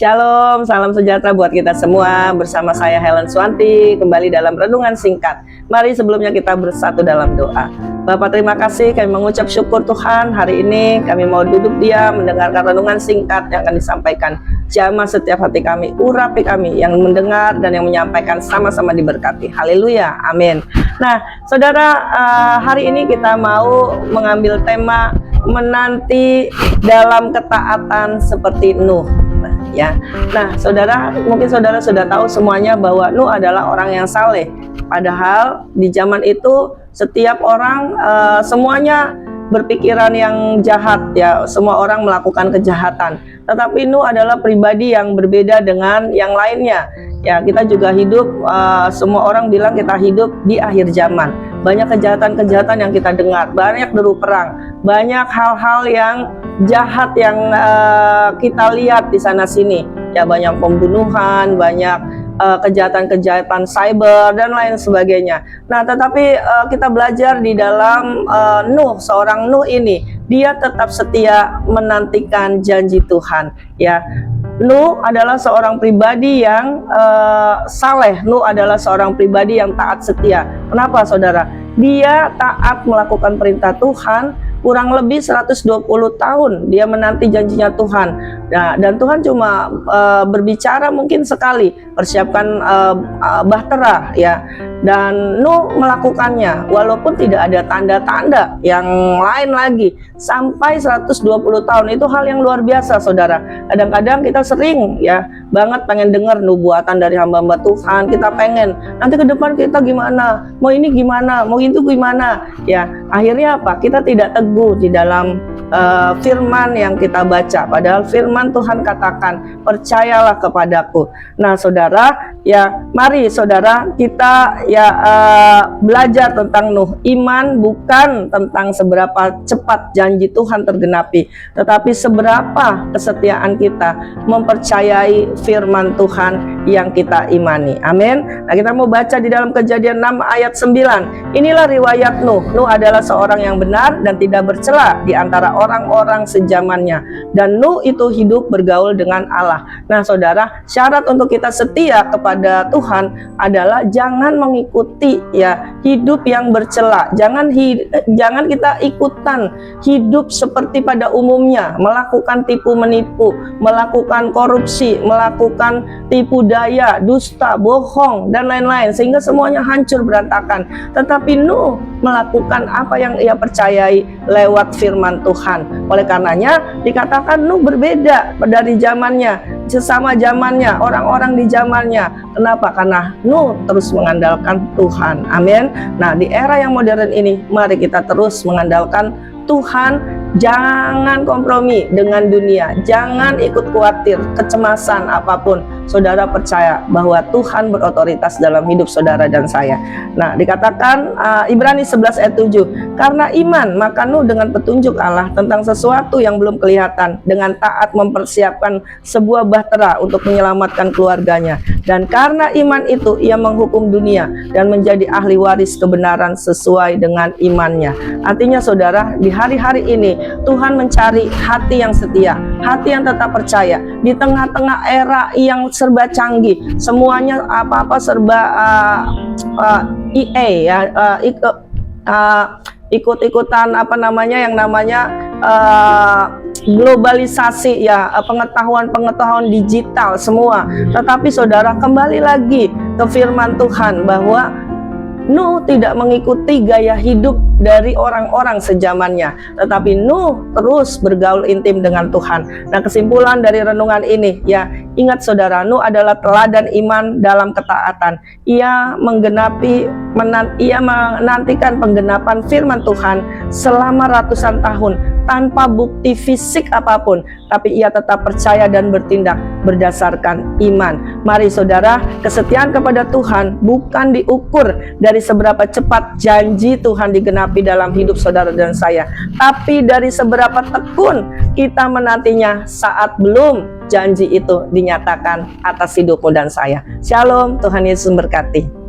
Shalom, salam sejahtera buat kita semua. Bersama saya Helen Swanti, kembali dalam renungan singkat. Mari sebelumnya kita bersatu dalam doa. Bapak, terima kasih, kami mengucap syukur Tuhan. Hari ini kami mau duduk diam mendengarkan renungan singkat yang akan disampaikan. Jamah setiap hati kami, urapi kami yang mendengar dan yang menyampaikan sama-sama diberkati. Haleluya, amin. Nah, saudara, hari ini kita mau mengambil tema menanti dalam ketaatan seperti Nuh. Ya, nah saudara, mungkin saudara sudah tahu semuanya bahwa Nuh adalah orang yang saleh. Padahal di zaman itu setiap orang semuanya berpikiran yang jahat, ya, semua orang melakukan kejahatan. Tetapi Nuh adalah pribadi yang berbeda dengan yang lainnya. Ya, kita juga hidup, semua orang bilang kita hidup di akhir zaman. Banyak kejahatan-kejahatan yang kita dengar, banyak deru perang, banyak hal-hal yang jahat yang kita lihat di sana sini. Ya, banyak pembunuhan, banyak kejahatan-kejahatan cyber dan lain sebagainya. Nah, tetapi kita belajar di dalam Nuh, seorang Nuh ini, dia tetap setia menantikan janji Tuhan. Ya, Nuh adalah seorang pribadi yang saleh. Nuh adalah seorang pribadi yang taat setia. Kenapa, saudara? Dia taat melakukan perintah Tuhan. Kurang lebih 120 tahun dia menanti janjinya Tuhan. Nah, dan Tuhan cuma berbicara mungkin sekali, persiapkan bahtera, ya. Dan Nuh melakukannya walaupun tidak ada tanda-tanda yang lain lagi. Sampai 120 tahun itu hal yang luar biasa, saudara. Kadang-kadang kita sering ya banget pengen dengar nubuatan dari hamba-hamba Tuhan. Kita pengen nanti ke depan kita gimana, mau ini gimana, mau itu gimana. Ya, akhirnya apa? Kita tidak teguh di dalam firman yang kita baca. Padahal firman Tuhan katakan, percayalah kepadaku. Nah, saudara, ya mari saudara kita ya belajar tentang Nuh. Iman bukan tentang seberapa cepat janji Tuhan tergenapi, tetapi seberapa kesetiaan kita mempercayai firman Tuhan yang kita imani. Amin. Nah, kita mau baca di dalam Kejadian 6 ayat 9. Inilah riwayat Nuh. Nuh adalah seorang yang benar dan tidak bercela di antara orang-orang sejamannya, dan Nuh itu hidup bergaul dengan Allah. Nah, saudara, syarat untuk kita setia kepada Tuhan adalah jangan mengikuti ya hidup yang bercela. Jangan kita ikutan hidup seperti pada umumnya, melakukan tipu menipu, melakukan korupsi, melakukan tipu daya, dusta, bohong dan lain-lain, sehingga semuanya hancur berantakan. Tetapi Nuh melakukan apa yang ia percayai lewat firman Tuhan. Oleh karenanya dikatakan Nuh berbeda dari zamannya, sesama zamannya, orang-orang di zamannya. Kenapa? Karena Nuh terus mengandalkan Tuhan. Amin. Nah, di era yang modern ini, mari kita terus mengandalkan Tuhan. Jangan kompromi dengan dunia, jangan ikut khawatir, kecemasan apapun. Saudara percaya bahwa Tuhan berotoritas dalam hidup saudara dan saya. Nah, dikatakan Ibrani 11 ayat 7, karena iman maka Nuh dengan petunjuk Allah tentang sesuatu yang belum kelihatan, dengan taat mempersiapkan sebuah bahtera untuk menyelamatkan keluarganya. Dan karena iman itu ia menghukum dunia dan menjadi ahli waris kebenaran sesuai dengan imannya. Artinya, saudara, di hari-hari ini Tuhan mencari hati yang setia, hati yang tetap percaya di tengah-tengah era yang serba canggih, semuanya apa-apa serba ikut-ikutan apa namanya yang namanya globalisasi, ya, pengetahuan digital semua. Tetapi saudara, kembali lagi ke firman Tuhan bahwa Nuh tidak mengikuti gaya hidup dari orang-orang sejamannya, tetapi Nuh terus bergaul intim dengan Tuhan. Nah, kesimpulan dari renungan ini, ya, ingat saudara, Nuh adalah teladan iman dalam ketaatan. Ia menantikan penggenapan firman Tuhan selama ratusan tahun tanpa bukti fisik apapun, tapi ia tetap percaya dan bertindak berdasarkan iman. Mari saudara, kesetiaan kepada Tuhan bukan diukur dari seberapa cepat janji Tuhan digenapi dalam hidup saudara dan saya, tapi dari seberapa tekun kita menantinya saat belum janji itu dinyatakan atas hidupmu dan saya. Shalom, Tuhan Yesus memberkati.